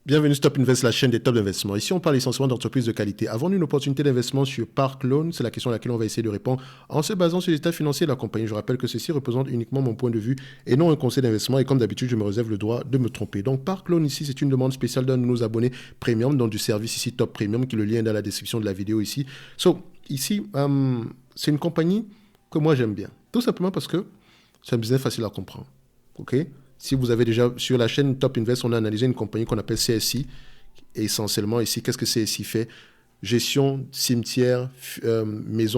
Bienvenue sur Top Invest, la chaîne des top d'investissement. Ici, on parle essentiellement d'entreprises de qualité. Avons-nous une opportunité d'investissement sur Park Loan? C'est la question à laquelle on va essayer de répondre en se basant sur l'état financier de la compagnie. Je rappelle que ceci représente uniquement mon point de vue et non un conseil d'investissement. Et comme d'habitude, je me réserve le droit de me tromper. Donc, Park Loan ici, c'est une demande spéciale d'un de nos abonnés premium, donc du service ici Top Premium, qui est le lien dans la description de la vidéo ici. Ici, c'est une compagnie que moi j'aime bien. Tout simplement parce que c'est un business facile à comprendre. OK? Si vous avez déjà sur la chaîne Top Invest, on a analysé une compagnie qu'on appelle CSI. Et essentiellement, ici, qu'est-ce que CSI fait? Gestion, cimetière, je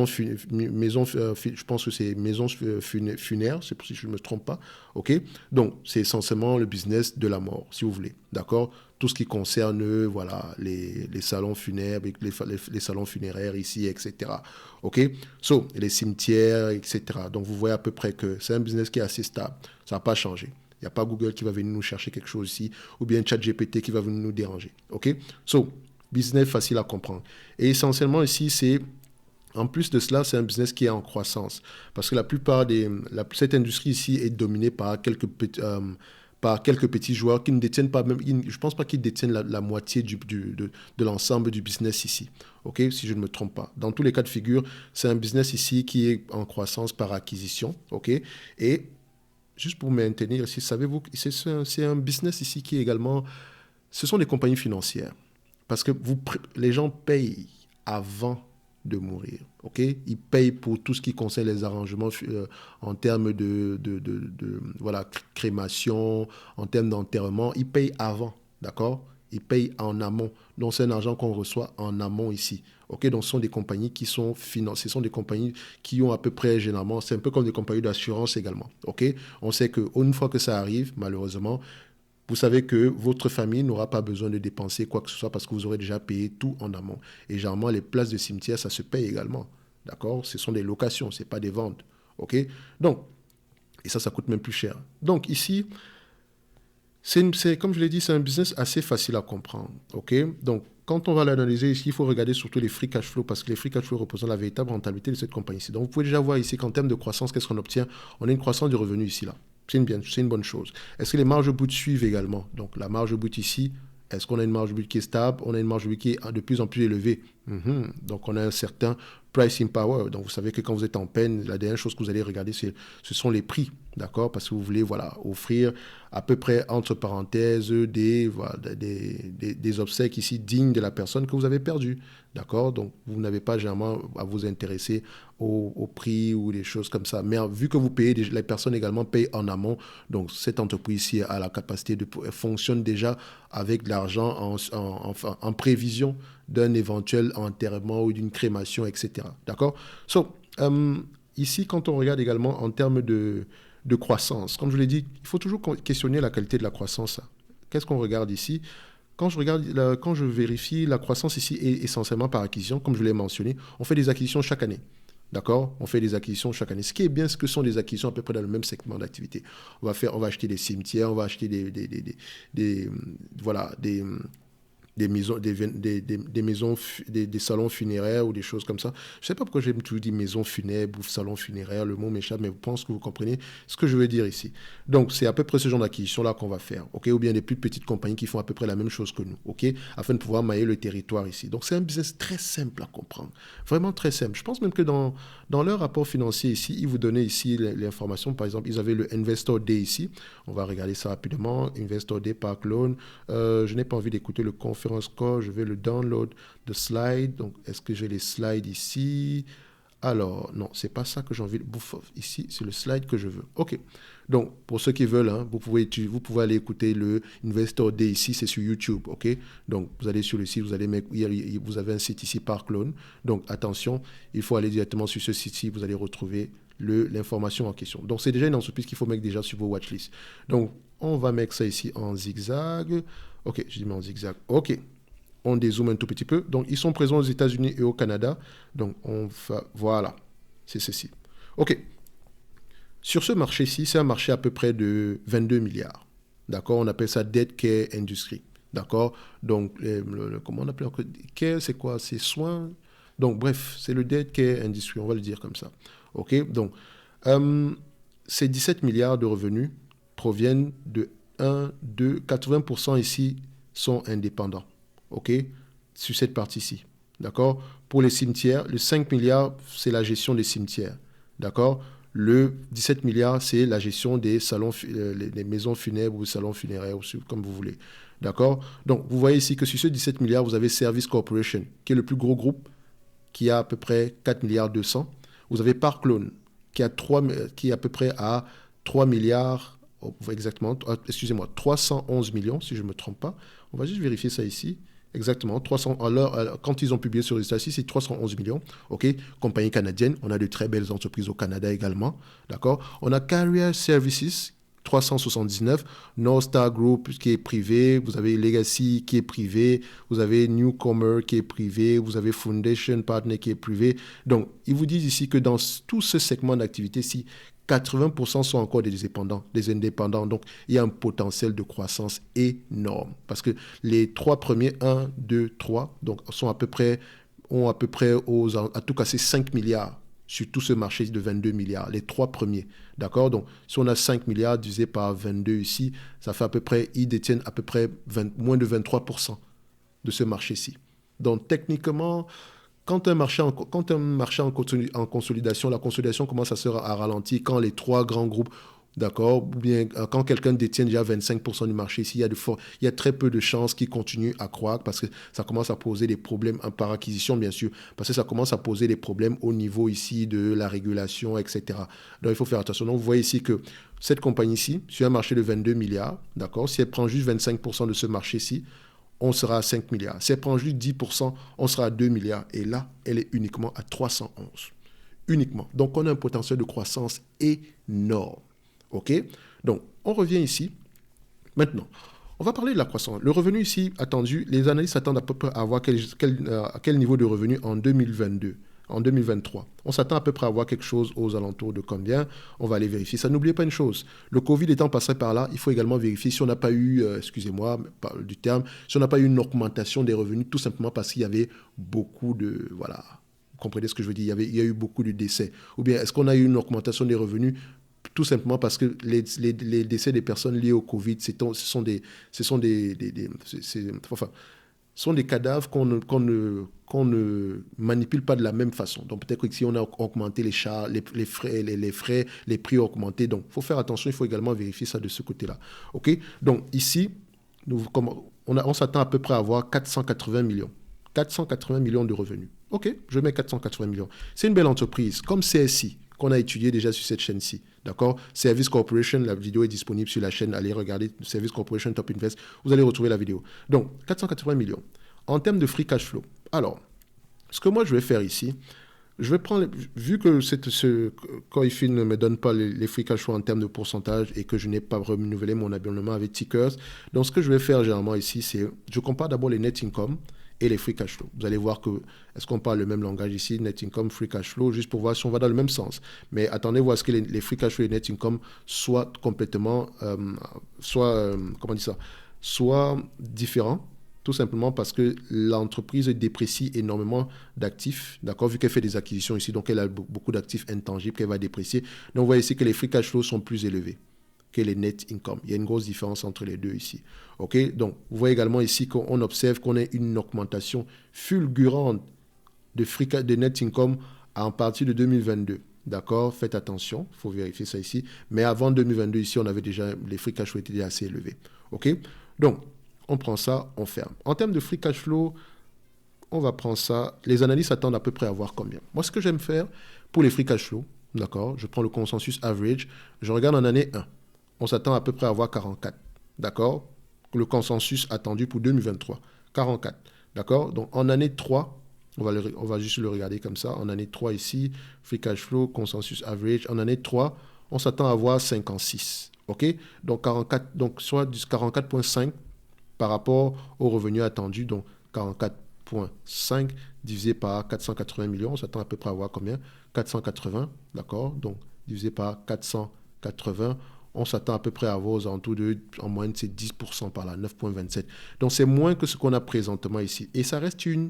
pense que c'est maison funéraire, c'est pour si je ne me trompe pas. OK? Donc, c'est essentiellement le business de la mort, si vous voulez. D'accord? Tout ce qui concerne, voilà, les salons funèbres, les salons funéraires ici, etc. OK? Les cimetières, etc. Donc, vous voyez à peu près que c'est un business qui est assez stable. Ça n'a pas changé. Il n'y a pas Google qui va venir nous chercher quelque chose ici, ou bien ChatGPT qui va venir nous déranger. OK? Business facile à comprendre. Et essentiellement ici, en plus de cela, c'est un business qui est en croissance. Parce que cette industrie ici est dominée par quelques petits joueurs qui ne détiennent pas même, je ne pense pas qu'ils détiennent la moitié de l'ensemble du business ici. OK? Si je ne me trompe pas. Dans tous les cas de figure, c'est un business ici qui est en croissance par acquisition. OK? Et juste pour maintenir ici, savez-vous, c'est un business ici qui est également, ce sont des compagnies financières. Parce que les gens payent avant de mourir. OK? Ils payent pour tout ce qui concerne les arrangements en termes voilà, crémation, en termes d'enterrement. Ils payent avant. D'accord? Ils payent en amont. Donc, c'est un argent qu'on reçoit en amont ici. OK? Donc, ce sont des compagnies qui sont financées. Ce sont des compagnies qui ont à peu près, généralement, c'est un peu comme des compagnies d'assurance également. OK? On sait qu'une fois que ça arrive, malheureusement, vous savez que votre famille n'aura pas besoin de dépenser quoi que ce soit parce que vous aurez déjà payé tout en amont. Et généralement, les places de cimetière, ça se paye également. D'accord? Ce sont des locations, ce n'est pas des ventes. OK? Donc, et ça coûte même plus cher. Donc, ici, comme je l'ai dit, c'est un business assez facile à comprendre. OK? Donc, quand on va l'analyser ici, il faut regarder surtout les free cash flow parce que les free cash flow représentent la véritable rentabilité de cette compagnie-ci. Donc, vous pouvez déjà voir ici qu'en termes de croissance, qu'est-ce qu'on obtient? On a une croissance du revenu ici, là. C'est une bonne chose. Est-ce que les marges brutes suivent également? Donc, la marge brute ici, est-ce qu'on a une marge brute qui est stable? On a une marge brute qui est de plus en plus élevée. Donc, on a un certain pricing power. Donc, vous savez que quand vous êtes en peine, la dernière chose que vous allez regarder, ce sont les prix. D'accord? Parce que vous voulez, voilà, offrir à peu près, entre parenthèses, des obsèques ici dignes de la personne que vous avez perdue. D'accord? Donc, vous n'avez pas généralement à vous intéresser au prix ou des choses comme ça. Mais vu que vous payez, les personnes également payent en amont. Donc, cette entreprise-ci a la capacité elle fonctionne déjà avec de l'argent en prévision d'un éventuel enterrement ou d'une crémation, etc. D'accord? Ici, quand on regarde également en termes de croissance, comme je l'ai dit, il faut toujours questionner la qualité de la croissance. Qu'est-ce qu'on regarde ici? Quand je vérifie, la croissance ici est essentiellement par acquisition, comme je l'ai mentionné. On fait des acquisitions chaque année. D'accord? On fait des acquisitions chaque année. Ce qui est bien, ce que sont des acquisitions à peu près dans le même segment d'activité. On va acheter des cimetières, on va acheter voilà, des maisons, des maisons, des salons funéraires ou des choses comme ça. Je ne sais pas pourquoi j'ai toujours dit maison funèbre ou salon funéraire, le mot m'échappe, mais je pense que vous comprenez ce que je veux dire ici. Donc, c'est à peu près ce genre d'acquisition-là qu'on va faire, ok? Ou bien des plus petites compagnies qui font à peu près la même chose que nous, ok? Afin de pouvoir mailler le territoire ici. Donc, c'est un business très simple à comprendre, vraiment très simple. Je pense même que dans leur rapport financier ici, ils vous donnaient ici l'information, par exemple, ils avaient le Investor Day ici. On va regarder ça rapidement. Investor Day, Park Loan. Je n'ai pas envie d'écouter le conference call. Je vais le download de slide. Donc, est-ce que j'ai les slides ici? Alors, non, c'est pas ça que j'ai envie de bouffer. Ici, c'est le slide que je veux. OK. Donc, pour ceux qui veulent, hein, vous pouvez aller écouter le Investor Day ici, c'est sur YouTube. OK. Donc, vous allez sur le site, vous avez un site ici, Park Loan. Donc, attention, il faut aller directement sur ce site-ci, vous allez retrouver l'information en question. Donc, c'est déjà une entreprise qu'il faut mettre déjà sur vos watchlists. Donc, on va mettre ça ici en zigzag. OK, je dis mais en zigzag. OK. On dézoome un tout petit peu. Donc, ils sont présents aux États-Unis et au Canada. Donc, voilà, c'est ceci. OK. Sur ce marché-ci, c'est un marché à peu près de 22 milliards. D'accord? On appelle ça Dead Care Industry. D'accord? Donc, comment on appelle encore? Care, c'est quoi? C'est soins. Donc, bref, c'est le Dead Care Industry, on va le dire comme ça. OK? Donc, ces 17 milliards de revenus proviennent de 80% ici sont indépendants. OK? Sur cette partie-ci. D'accord? Pour les cimetières, le 5 milliards, c'est la gestion des cimetières. D'accord? Le 17 milliards, c'est la gestion des salons, les maisons funèbres ou salons funéraires, comme vous voulez. D'accord? Donc, vous voyez ici que sur ce 17 milliards, vous avez Service Corporation, qui est le plus gros groupe, qui a à peu près 4 milliards 200. Vous avez Parklone, qui est à peu près à 3 milliards, exactement, excusez-moi, 311 millions, si je ne me trompe pas. On va juste vérifier ça ici. Exactement, 300, alors, quand ils ont publié sur les statistiques, c'est 311 millions. OK, compagnie canadienne, on a de très belles entreprises au Canada également. D'accord. On a Carrier Services, 379, North Star Group qui est privé, vous avez Legacy qui est privé, vous avez Newcomer qui est privé, vous avez Foundation Partner qui est privé. Donc, ils vous disent ici que dans tout ce segment d'activité-ci, 80% sont encore des indépendants. Donc, il y a un potentiel de croissance énorme. Parce que les trois premiers, 1, 2, 3, donc, ont à peu près à tout casser 5 milliards sur tout ce marché de 22 milliards, les trois premiers. D'accord? Donc, si on a 5 milliards divisé par 22 ici, ça fait à peu près, ils détiennent à peu près moins de 23% de ce marché-ci. Donc, techniquement, quand un marché en consolidation, la consolidation commence à ralentir quand les trois grands groupes, d'accord, ou bien quand quelqu'un détient déjà 25% du marché, ici, il y a très peu de chances qu'il continue à croître parce que ça commence à poser des problèmes par acquisition, bien sûr, parce que ça commence à poser des problèmes au niveau ici de la régulation, etc. Donc, il faut faire attention. Donc, vous voyez ici que cette compagnie-ci, sur un marché de 22 milliards, d'accord, si elle prend juste 25% de ce marché-ci, on sera à 5 milliards. Si elle prend juste 10%, on sera à 2 milliards. Et là, elle est uniquement à 311. Uniquement. Donc, on a un potentiel de croissance énorme. OK? Donc, on revient ici. Maintenant, on va parler de la croissance. Le revenu ici attendu, les analystes s'attendent à peu près à avoir quel niveau de revenu en 2022. En 2023. On s'attend à peu près à avoir quelque chose aux alentours de combien? On va aller vérifier ça. N'oubliez pas une chose, le Covid étant passé par là, il faut également vérifier si on n'a pas eu, excusez-moi du terme, si on n'a pas eu une augmentation des revenus, tout simplement parce qu'il y avait beaucoup de, voilà, vous comprenez ce que je veux dire, il y a eu beaucoup de décès. Ou bien est-ce qu'on a eu une augmentation des revenus tout simplement parce que les décès des personnes liées au Covid, ce sont des cadavres qu'on ne manipule pas de la même façon. Donc peut-être qu'ici, on a augmenté les frais, les prix ont augmenté. Donc il faut faire attention, il faut également vérifier ça de ce côté-là. OK? Donc ici, on s'attend à peu près à avoir 480 millions. 480 millions de revenus. OK, je mets 480 millions. C'est une belle entreprise, comme CSI, qu'on a étudié déjà sur cette chaîne-ci. D'accord? Service Corporation, la vidéo est disponible sur la chaîne. Allez regarder Service Corporation Top Invest. Vous allez retrouver la vidéo. Donc, 480 millions. En termes de free cash flow. Alors, ce que moi, je vais faire ici, je vais prendre, vu que Coifin ne me donne pas les free cash flow en termes de pourcentage et que je n'ai pas renouvelé mon abonnement avec Tickers, donc ce que je vais faire généralement ici, c'est, je compare d'abord les net income et les free cash flow. Vous allez voir que, est-ce qu'on parle le même langage ici, net income, free cash flow, juste pour voir si on va dans le même sens. Mais attendez voir ce que les free cash flow et net income soient complètement, comment dire ça, soient différents, tout simplement parce que l'entreprise déprécie énormément d'actifs, d'accord, vu qu'elle fait des acquisitions ici, donc elle a beaucoup d'actifs intangibles qu'elle va déprécier. Donc vous voyez ici que les free cash flow sont plus élevés que les net income. Il y a une grosse différence entre les deux ici. OK? Donc, vous voyez également ici qu'on observe qu'on a une augmentation fulgurante de net income à partir de 2022. D'accord? Faites attention, il faut vérifier ça ici. Mais avant 2022, ici, on avait déjà, les free cash flow étaient déjà assez élevés. OK? Donc, on prend ça, on ferme. En termes de free cash flow, on va prendre ça. Les analystes attendent à peu près à voir combien. Moi, ce que j'aime faire pour les free cash flow, d'accord, je prends le consensus average, je regarde en année 1. On s'attend à peu près à avoir 44. D'accord? Le consensus attendu pour 2023. 44. D'accord? Donc, en année 3, on va juste le regarder comme ça. En année 3 ici, free cash flow, consensus average. En année 3, on s'attend à avoir 56. OK? Donc, 44, donc soit 44,5 par rapport au revenu attendu. Donc, 44,5 divisé par 480 millions. On s'attend à peu près à avoir combien? 480. D'accord? Donc, divisé par 480. On s'attend à peu près à avoir aux alentours de, en moyenne, c'est 10% par là, 9,27. Donc, c'est moins que ce qu'on a présentement ici. Et ça reste une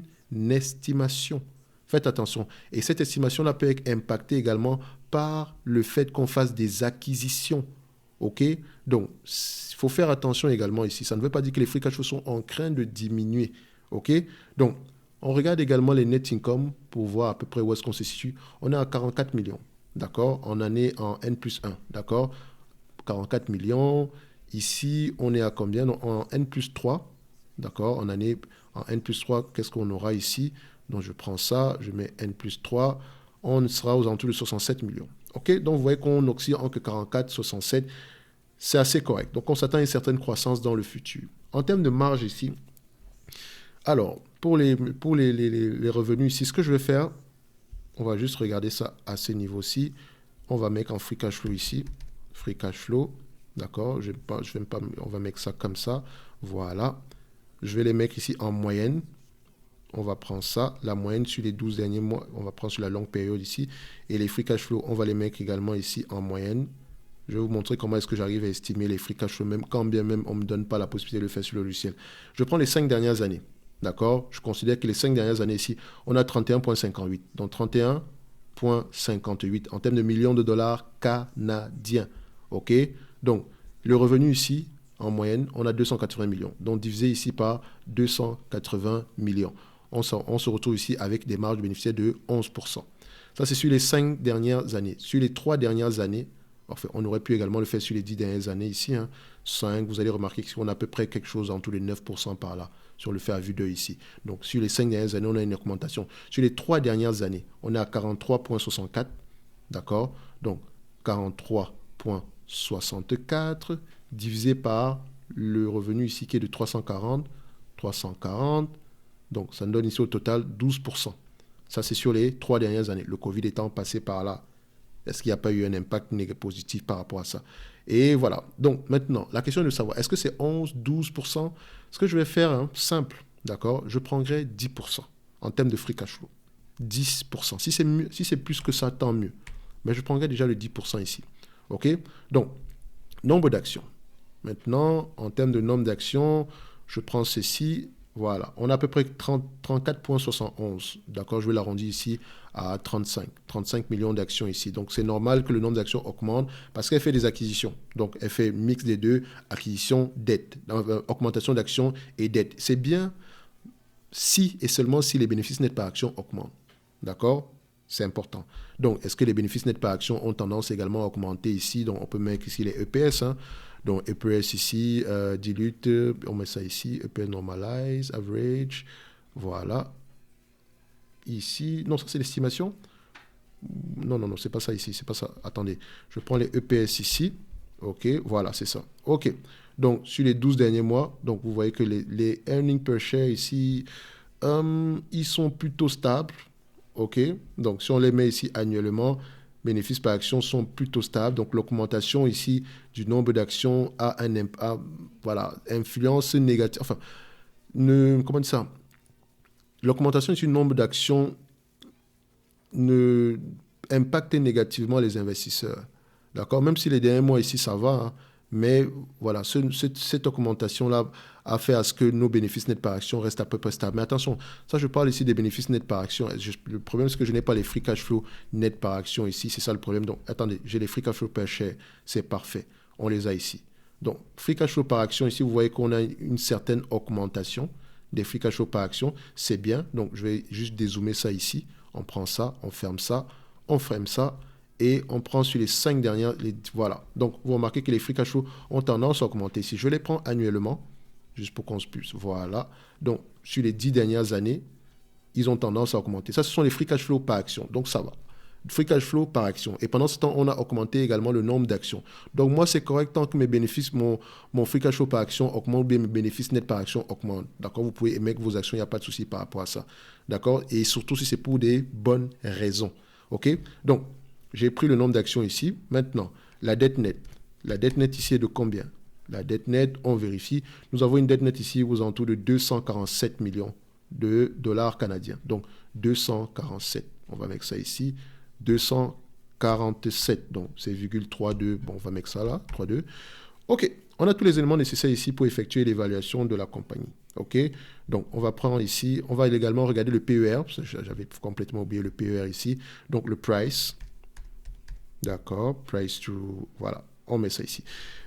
estimation. Faites attention. Et cette estimation-là peut être impactée également par le fait qu'on fasse des acquisitions OK? Donc, il faut faire attention également ici. Ça ne veut pas dire que les free cash flow sont en train de diminuer. OK? Donc, on regarde également les net income pour voir à peu près où est-ce qu'on se situe. On est à 44 millions. D'accord? En année en N plus 1. D'accord? 44 millions. Ici, on est à combien? En N plus 3. D'accord? En année en N plus 3, qu'est-ce qu'on aura ici? Donc, je prends ça, je mets N plus 3. On sera aux alentours de 67 millions. OK? Donc, vous voyez qu'on oscille entre 44 et 67. C'est assez correct. Donc, on s'attend à une certaine croissance dans le futur. En termes de marge ici, alors, pour les revenus ici, ce que je vais faire, on va juste regarder ça à ce niveau-ci. On va mettre en free cash flow ici. Free cash flow. D'accord? On va mettre ça comme ça. Voilà. Je vais les mettre ici en moyenne. On va prendre ça, la moyenne sur les 12 derniers mois. On va prendre sur la longue période ici. Et les free cash flow, on va les mettre également ici en moyenne. Je vais vous montrer comment est-ce que j'arrive à estimer les free cash flow, même quand bien même on ne me donne pas la possibilité de le faire sur le logiciel. Je prends les 5 dernières années. D'accord? Je considère que les 5 dernières années ici, on a 31,58. Donc 31,58 en termes de millions de dollars canadiens. OK? Donc, le revenu ici, en moyenne, on a 280 millions. Donc, divisé ici par 280 millions. On se retrouve ici avec des marges bénéficiaires de 11%. Ça, c'est sur les 5 dernières années. Sur les 3 dernières années, enfin, on aurait pu également le faire sur les 10 dernières années ici. 5, vous allez remarquer qu'on a à peu près quelque chose en tous les 9% par là, si on le fait à vue d'œil ici. Donc, sur les 5 dernières années, on a une augmentation. Sur les 3 dernières années, on est à 43,64. D'accord? Donc, 43,64 divisé par le revenu ici qui est de 340. 340. Donc, ça nous donne ici au total 12%. Ça, c'est sur les 3 dernières années. Le Covid étant passé par là, est-ce qu'il n'y a pas eu un impact positif par rapport à ça? Et voilà. Donc, maintenant, la question est de savoir, est-ce que c'est 11, 12%? Ce que je vais faire, simple, d'accord? Je prendrai 10% en termes de free cash flow. 10%. Si c'est mieux, si c'est plus que ça, tant mieux. Mais je prendrai déjà le 10% ici. OK? Donc, nombre d'actions. Maintenant, en termes de nombre d'actions, je prends ceci. Voilà, on a à peu près 34,71. D'accord, je vais l'arrondir ici à 35. 35 millions d'actions ici. Donc, c'est normal que le nombre d'actions augmente parce qu'elle fait des acquisitions. Donc, elle fait mix des deux, acquisition, dette. Augmentation d'actions et dette. C'est bien si et seulement si les bénéfices nets par action augmentent. D'accord? C'est important. Donc, est-ce que les bénéfices nets par action ont tendance également à augmenter ici? Donc, on peut mettre ici les EPS. Donc, EPS ici, dilute, on met ça ici, EPS normalize, average, voilà. Ici, non, ça c'est l'estimation. Non, c'est pas ça ici, c'est pas ça. Attendez, je prends les EPS ici. OK, voilà, c'est ça. OK, donc sur les 12 derniers mois, donc vous voyez que les earnings per share ici, ils sont plutôt stables. OK, donc si on les met ici annuellement, bénéfices par action sont plutôt stables. Donc, l'augmentation ici du nombre d'actions a voilà, influence négative. Enfin, comment dire ça? L'augmentation du nombre d'actions ne impacte négativement les investisseurs. D'accord? Même si les derniers mois ici, ça va. Mais voilà, cette augmentation-là a fait à ce que nos bénéfices nets par action restent à peu près stables. Mais attention, ça je parle ici des bénéfices nets par action. Le problème, c'est que je n'ai pas les free cash flow nets par action ici. C'est ça le problème. Donc, attendez, j'ai les free cash flow per share. C'est parfait. On les a ici. Donc, free cash flow par action, ici, vous voyez qu'on a une certaine augmentation des free cash flow par action. C'est bien. Donc, je vais juste dézoomer ça ici. On prend ça, on ferme ça, on ferme ça. Et on prend sur les 5 dernières, voilà. Donc, vous remarquez que les free cash flow ont tendance à augmenter. Si je les prends annuellement, juste pour qu'on se puisse, voilà. Donc, sur les 10 dernières années, ils ont tendance à augmenter. Ça, ce sont les free cash flow par action. Donc, ça va. Free cash flow par action. Et pendant ce temps, on a augmenté également le nombre d'actions. Donc, moi, c'est correct tant que mes bénéfices, mon free cash flow par action augmente ou bien mes bénéfices nets par action augmentent. D'accord? Vous pouvez émettre vos actions, il n'y a pas de souci par rapport à ça. D'accord? Et surtout si c'est pour des bonnes raisons. OK? Donc, j'ai pris le nombre d'actions ici. Maintenant, la dette nette. La dette nette ici est de combien? La dette nette, on vérifie. Nous avons une dette nette ici aux alentours de 247 millions de dollars canadiens. Donc, 247. On va mettre ça ici. 247. Donc, c'est 0,32. Bon, on va mettre ça là. 3,2. OK. On a tous les éléments nécessaires ici pour effectuer l'évaluation de la compagnie. OK? Donc, on va prendre ici. On va également regarder le PER. J'avais complètement oublié le PER ici. Donc, le price. D'accord, price to, voilà, on met ça ici.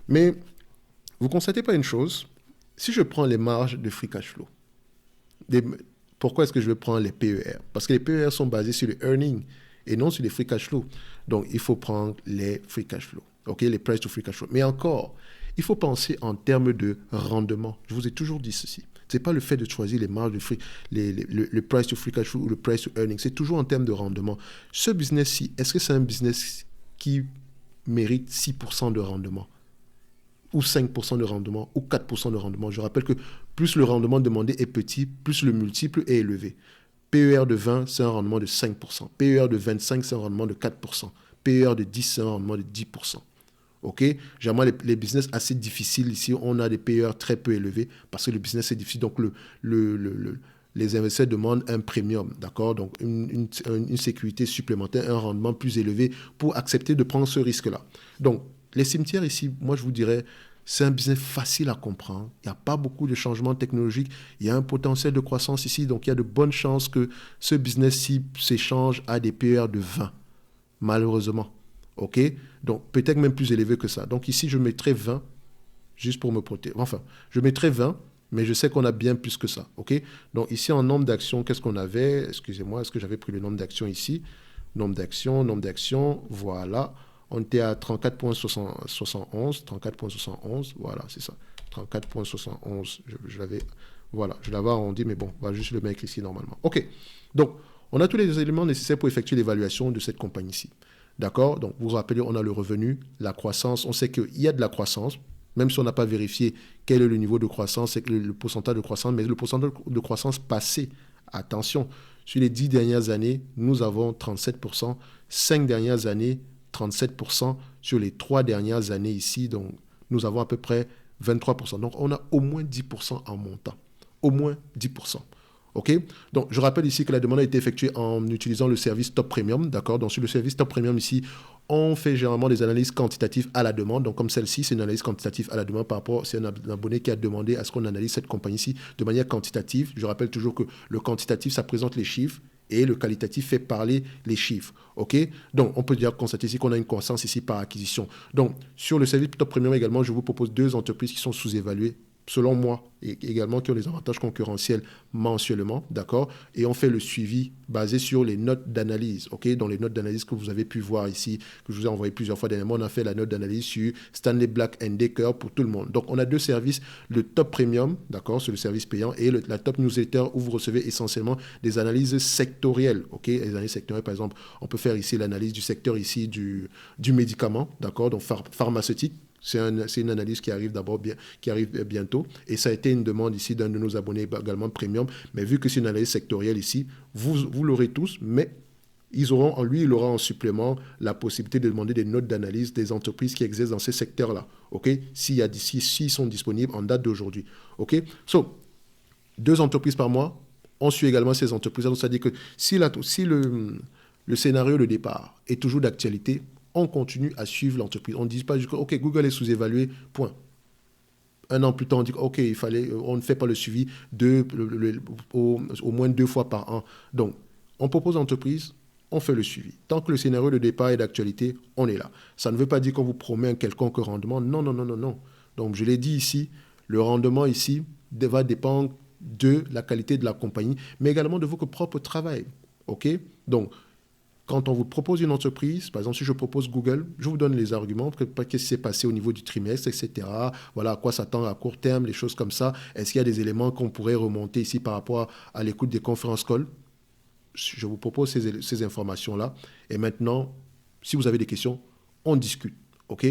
Mais vous ne constatez pas une chose, si je prends les marges de free cash flow, pourquoi est-ce que je vais prendre les PER? Parce que les PER sont basés sur les earnings et non sur les free cash flow. Donc, il faut prendre les free cash flow, ok, les price to free cash flow. Mais encore, il faut penser en termes de rendement. Je vous ai toujours dit ceci. Ce n'est pas le fait de choisir les marges de free, le price to free cash flow ou le price to earnings. C'est toujours en termes de rendement. Ce business-ci, est-ce que c'est un business qui mérite 6% de rendement? Ou 5% de rendement, ou 4% de rendement. Je rappelle que plus le rendement demandé est petit, plus le multiple est élevé. PER de 20, c'est un rendement de 5%. PER de 25, c'est un rendement de 4%. PER de 10, c'est un rendement de 10%. OK? Généralement, les business assez difficiles ici, on a des PER très peu élevés parce que le business est difficile. Donc, les investisseurs demandent un premium, d'accord? Donc, une sécurité supplémentaire, un rendement plus élevé pour accepter de prendre ce risque-là. Donc, les cimetières ici, moi, je vous dirais, c'est un business facile à comprendre. Il n'y a pas beaucoup de changements technologiques. Il y a un potentiel de croissance ici. Donc, il y a de bonnes chances que ce business-ci s'échange à des PER de 20, malheureusement. OK? Donc, peut-être même plus élevé que ça. Donc, ici, je mettrai 20, juste pour me protéger. Enfin, je mettrai 20, mais je sais qu'on a bien plus que ça. OK? Donc, ici, en nombre d'actions, qu'est-ce qu'on avait? Excusez-moi, est-ce que j'avais pris le nombre d'actions ici? Nombre d'actions, voilà. On était à 34,71, voilà, c'est ça. 34,71, je l'avais arrondi, mais bon, on va juste le mettre ici normalement. OK, donc, on a tous les éléments nécessaires pour effectuer l'évaluation de cette compagnie-ci. D'accord? Donc, vous vous rappelez, on a le revenu, la croissance, on sait qu'il y a de la croissance, même si on n'a pas vérifié quel est le niveau de croissance, c'est le pourcentage de croissance, mais le pourcentage de croissance passé, attention, sur les 10 dernières années, nous avons 37%, 5 dernières années, 37%, sur les 3 dernières années ici, donc nous avons à peu près 23%. Donc on a au moins 10% en montant. Au moins 10%. OK? Donc je rappelle ici que la demande a été effectuée en utilisant le service Top Premium. D'accord? Donc sur le service Top Premium ici, on fait généralement des analyses quantitatives à la demande. Donc comme celle-ci, c'est une analyse quantitative à la demande par rapport, c'est un abonné qui a demandé à ce qu'on analyse cette compagnie-ci de manière quantitative. Je rappelle toujours que le quantitatif, ça présente les chiffres. Et le qualitatif fait parler les chiffres. OK? Donc, on peut déjà constater ici qu'on a une croissance ici par acquisition. Donc, sur le service Top Premium également, je vous propose 2 entreprises qui sont sous-évaluées, selon moi, et également qui ont des avantages concurrentiels mensuellement, d'accord? Et on fait le suivi basé sur les notes d'analyse, OK? Dans les notes d'analyse que vous avez pu voir ici, que je vous ai envoyé plusieurs fois dernièrement, on a fait la note d'analyse sur Stanley Black & Decker pour tout le monde. Donc, on a 2 services, le Top Premium, d'accord, c'est le service payant, et la Top Newsletter où vous recevez essentiellement des analyses sectorielles, OK? Les analyses sectorielles, par exemple, on peut faire ici l'analyse du secteur ici du médicament, d'accord? Donc, pharmaceutique. C'est une analyse qui arrive bientôt. Et ça a été une demande ici d'un de nos abonnés également premium. Mais vu que c'est une analyse sectorielle ici, vous l'aurez tous, mais il aura en supplément la possibilité de demander des notes d'analyse des entreprises qui exercent dans ces secteurs-là. OK? S'ils sont disponibles en date d'aujourd'hui. OK? So, 2 entreprises par mois. On suit également ces entreprises. Donc, c'est-à-dire que si le scénario de départ est toujours d'actualité, on continue à suivre l'entreprise. On ne dit pas, OK, Google est sous-évalué, point. Un an plus tard, on dit, OK, on ne fait pas le suivi au moins 2 fois par an. Donc, on propose à l'entreprise, on fait le suivi. Tant que le scénario de départ est d'actualité, on est là. Ça ne veut pas dire qu'on vous promet un quelconque rendement. Non, non, non, non, non. Donc, je l'ai dit ici, le rendement ici va dépendre de la qualité de la compagnie, mais également de votre propre travail. OK? Donc, quand on vous propose une entreprise, par exemple, si je propose Google, je vous donne les arguments, qu'est-ce qui s'est passé au niveau du trimestre, etc. Voilà à quoi s'attendre à court terme, les choses comme ça. Est-ce qu'il y a des éléments qu'on pourrait remonter ici par rapport à l'écoute des conférences call? Je vous propose ces informations-là. Et maintenant, si vous avez des questions, on discute. OK?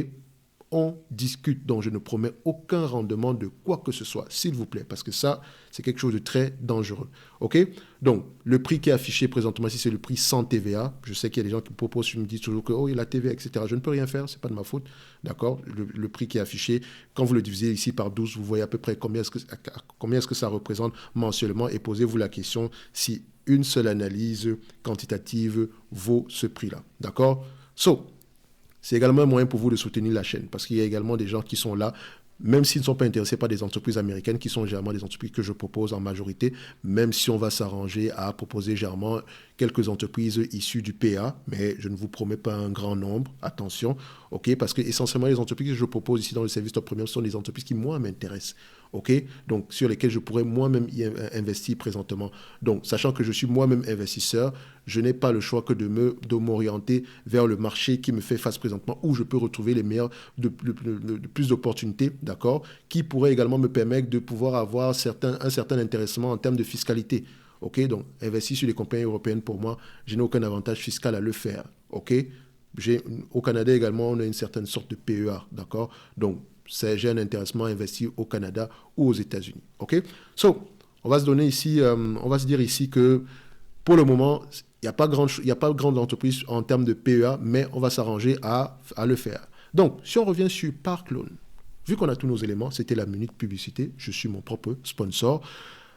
On discute, donc je ne promets aucun rendement de quoi que ce soit, s'il vous plaît, parce que ça, c'est quelque chose de très dangereux. OK? Donc, le prix qui est affiché présentement ici, c'est le prix sans TVA. Je sais qu'il y a des gens qui me proposent, qui me disent toujours que, oh, il y a la TVA, etc. Je ne peux rien faire, ce n'est pas de ma faute. D'accord? Le prix qui est affiché, quand vous le divisez ici par 12, vous voyez à peu près combien est-ce que ça représente mensuellement, et posez-vous la question si une seule analyse quantitative vaut ce prix-là. D'accord? C'est également un moyen pour vous de soutenir la chaîne, parce qu'il y a également des gens qui sont là, même s'ils ne sont pas intéressés par des entreprises américaines, qui sont généralement des entreprises que je propose en majorité, même si on va s'arranger à proposer généralement quelques entreprises issues du PA, mais je ne vous promets pas un grand nombre, attention, ok, parce que essentiellement les entreprises que je propose ici dans le service Top Premium sont des entreprises qui, moi, m'intéressent, ok, donc sur lesquelles je pourrais moi-même y investir présentement. Donc, sachant que je suis moi-même investisseur, je n'ai pas le choix que de m'orienter vers le marché qui me fait face présentement, où je peux retrouver les meilleurs, de plus d'opportunités, d'accord, qui pourraient également me permettre de pouvoir avoir un certain intéressement en termes de fiscalité. Ok, donc investir sur les compagnies européennes, pour moi, je n'ai aucun avantage fiscal à le faire. Ok, au Canada également, on a une certaine sorte de PEA, d'accord. Donc, j'ai un intéressement à investir au Canada ou aux États-Unis. Ok, on va se dire ici que pour le moment, il n'y a pas grande entreprise en termes de PEA, mais on va s'arranger à le faire. Donc, si on revient sur Park Loan, vu qu'on a tous nos éléments, c'était la minute publicité, je suis mon propre sponsor.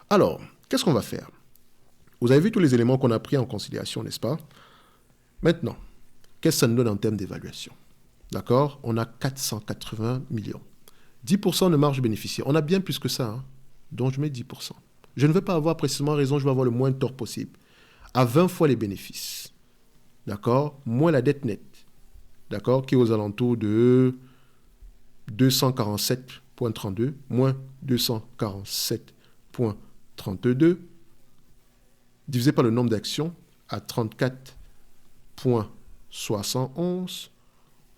Alors, qu'est-ce qu'on va faire? Vous avez vu tous les éléments qu'on a pris en considération, n'est-ce pas? Maintenant, qu'est-ce que ça nous donne en termes d'évaluation? D'accord? On a 480 millions. 10% de marge bénéficiaire. On a bien plus que ça, hein? Donc je mets 10%. Je ne veux pas avoir précisément raison, je veux avoir le moins de tort possible. À 20 fois les bénéfices. D'accord? Moins la dette nette. D'accord? Qui est aux alentours de 247,32, moins 247,32, divisé par le nombre d'actions à 34,71,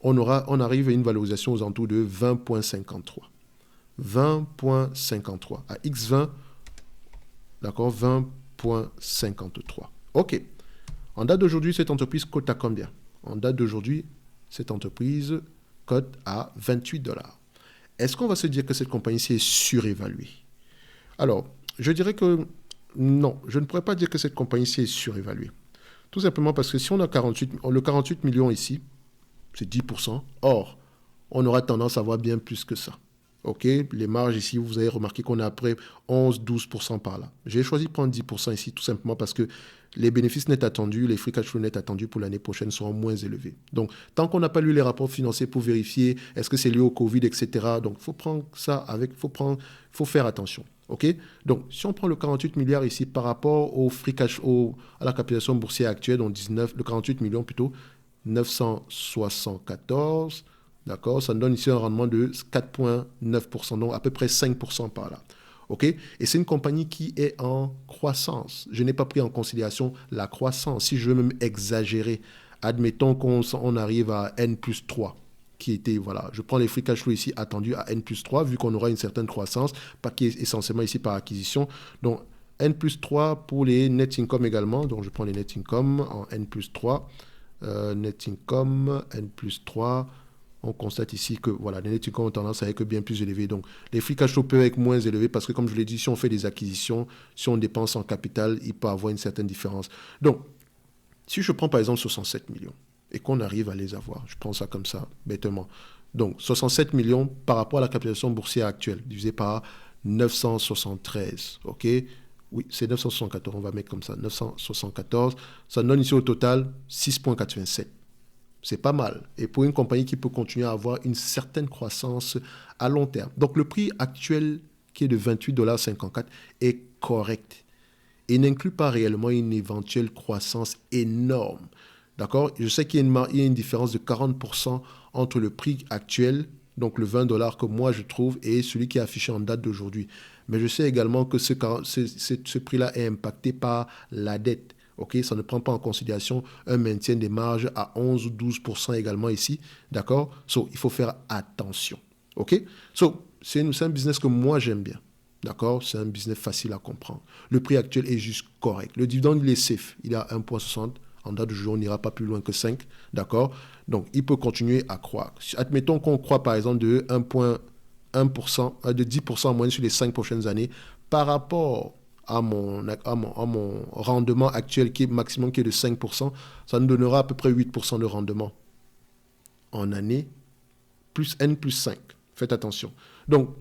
on arrive à une valorisation aux alentours de 20,53. 20,53. À X20, d'accord, 20,53. OK. En date d'aujourd'hui, cette entreprise cote à combien? En date d'aujourd'hui, cette entreprise cote à $28. Est-ce qu'on va se dire que cette compagnie-ci est surévaluée? Alors, je dirais que non, je ne pourrais pas dire que cette compagnie-ci est surévaluée. Tout simplement parce que si on a le 48 millions ici, c'est 10%. Or, on aura tendance à voir bien plus que ça. OK, les marges ici, vous avez remarqué qu'on est après 11-12% par là. J'ai choisi de prendre 10% ici tout simplement parce que les bénéfices nets attendus, les free cash flow nets attendus pour l'année prochaine seront moins élevés. Donc, tant qu'on n'a pas lu les rapports financiers pour vérifier est-ce que c'est lié au Covid, etc., donc il faut prendre ça avec, faut faire attention. OK? Donc, si on prend le 48 milliards ici par rapport au free cash, à la capitalisation boursière actuelle, donc le 48 millions plutôt, 974, d'accord, ça nous donne ici un rendement de 4,9%, donc à peu près 5% par là. OK? Et c'est une compagnie qui est en croissance. Je n'ai pas pris en considération la croissance. Si je veux même exagérer, admettons qu'on arrive à N plus 3, qui était, voilà, je prends les free cash flow ici attendus à N plus 3, vu qu'on aura une certaine croissance, pas qui est essentiellement ici par acquisition. Donc, N plus 3 pour les net income également. Donc, je prends les net income en N plus 3. Net income, N plus 3. On constate ici que voilà, les net income ont tendance à être bien plus élevés. Donc, les free cash flow peuvent être moins élevés parce que, comme je l'ai dit, si on fait des acquisitions, si on dépense en capital, il peut avoir une certaine différence. Donc, si je prends par exemple 67 millions et qu'on arrive à les avoir, je prends ça comme ça, bêtement. Donc, 67 millions par rapport à la capitalisation boursière actuelle, divisé par 973, ok? Oui, c'est 974, on va mettre comme ça, 974. Ça donne ici au total 6,87. C'est pas mal. Et pour une compagnie qui peut continuer à avoir une certaine croissance à long terme. Donc, le prix actuel qui est de $28,54 est correct. Et n'inclut pas réellement une éventuelle croissance énorme. D'accord? Je sais qu'il y a une différence de 40% entre le prix actuel, donc le $20 que moi je trouve, et celui qui est affiché en date d'aujourd'hui. Mais je sais également que ce prix-là est impacté par la dette. Okay? Ça ne prend pas en considération un maintien des marges à 11 ou 12% également ici. D'accord? Il faut faire attention. OK? C'est un business que moi j'aime bien. D'accord? C'est un business facile à comprendre. Le prix actuel est juste correct. Le dividende, il est safe. Il est à 1,60. En date de jour, on n'ira pas plus loin que 5. D'accord? Donc, il peut continuer à croître. Admettons qu'on croit, par exemple, de 1,1%, de 10% en moyenne sur les 5 prochaines années par rapport à mon rendement actuel qui est maximum, qui est de 5%. Ça nous donnera à peu près 8% de rendement en année, plus N plus 5. Faites attention. Donc,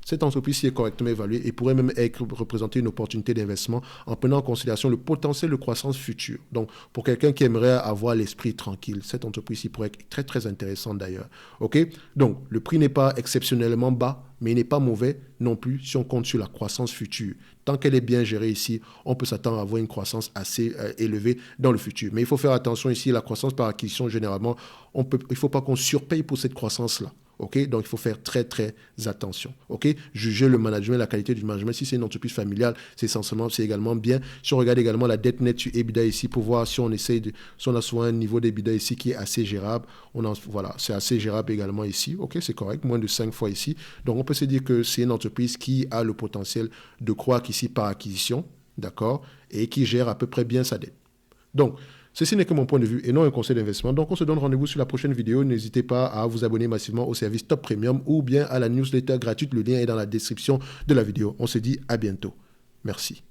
cette entreprise est correctement évaluée et pourrait même représenter une opportunité d'investissement en prenant en considération le potentiel de croissance future. Donc, pour quelqu'un qui aimerait avoir l'esprit tranquille, cette entreprise pourrait être très, très intéressante d'ailleurs. OK? Donc, le prix n'est pas exceptionnellement bas, mais il n'est pas mauvais non plus si on compte sur la croissance future. Tant qu'elle est bien gérée ici, on peut s'attendre à avoir une croissance assez élevée dans le futur. Mais il faut faire attention ici, la croissance par acquisition, généralement, il ne faut pas qu'on surpaye pour cette croissance-là. Okay? Donc, il faut faire très, très attention. Okay? Juger le management, la qualité du management. Si c'est une entreprise familiale, c'est également bien. Si on regarde également la dette nette sur EBITDA ici pour voir si on essaye si on a souvent un niveau d'EBITDA ici qui est assez gérable. Voilà, c'est assez gérable également ici. OK, c'est correct. Moins de 5 fois ici. Donc, on peut se dire que c'est une entreprise qui a le potentiel de croître ici par acquisition. D'accord? Et qui gère à peu près bien sa dette. Donc, ceci n'est que mon point de vue et non un conseil d'investissement. Donc, on se donne rendez-vous sur la prochaine vidéo. N'hésitez pas à vous abonner massivement au service Top Premium ou bien à la newsletter gratuite. Le lien est dans la description de la vidéo. On se dit à bientôt. Merci.